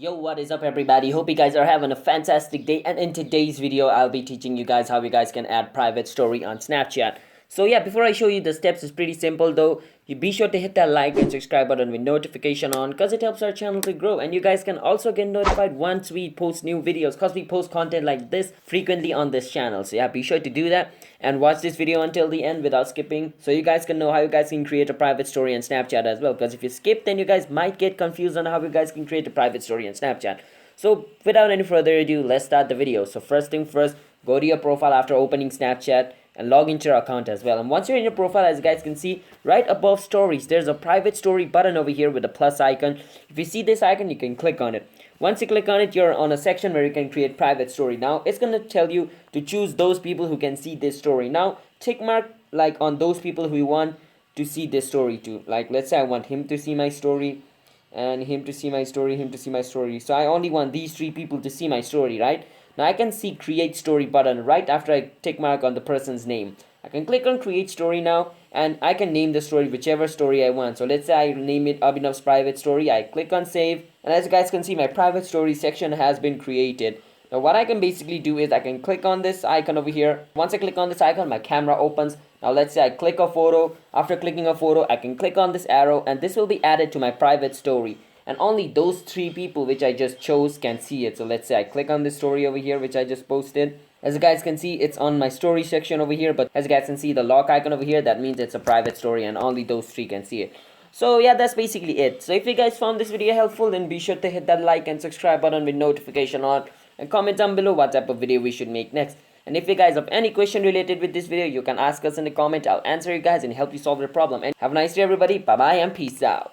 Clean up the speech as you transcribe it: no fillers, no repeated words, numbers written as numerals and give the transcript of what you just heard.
Yo, what is up everybody? Hope you guys are having a fantastic day, and in today's video I'll be teaching you guys how you guys can add private story on Snapchat. So yeah, before I show you the steps, it's pretty simple though. You be sure to hit that like and subscribe button with notification on, because it helps our channel to grow, and you guys can also get notified once we post new videos, because we post content like this frequently on this channel. So yeah, be sure to do that and watch this video until the end without skipping, so you guys can know how you guys can create a private story on Snapchat as well, because if you skip then you guys might get confused on how you guys can create a private story on Snapchat. So without any further ado, let's start the video. So first thing first, go to your profile after opening Snapchat and log into your account as well. And once you're in your profile, as you guys can see right above stories, there's a private story button over here with a plus icon. If you see this icon, you can click on it. Once you click on it, you're on a section where you can create private story. Now it's gonna tell you to choose those people who can see this story. Now tick mark like on those people who you want to see this story to. Like let's say I want him to see my story, and him to see my story, him to see my story. So I only want these three people to see my story, right? Now I can see create story button right after I tick mark on the person's name. I can click on create story now, and I can name the story whichever story I want. So let's say I name it Abhinav's private story. I click on save, and as you guys can see, my private story section has been created. Now what I can basically do is I can click on this icon over here. Once I click on this icon, my camera opens. Now let's say I click a photo. After clicking a photo, I can click on this arrow, and this will be added to my private story, and only those three people which I just chose can see it. So let's say I click on this story over here which I just posted. As you guys can see, it's on my story section over here, but as you guys can see the lock icon over here, that means it's a private story and only those three can see it. So yeah, that's basically it. So if you guys found this video helpful, then be sure to hit that like and subscribe button with notification on, and comment down below what type of video we should make next. And if you guys have any question related with this video, you can ask us in the comment. I'll answer you guys and help you solve the problem. And have a nice day everybody. Bye bye and peace out.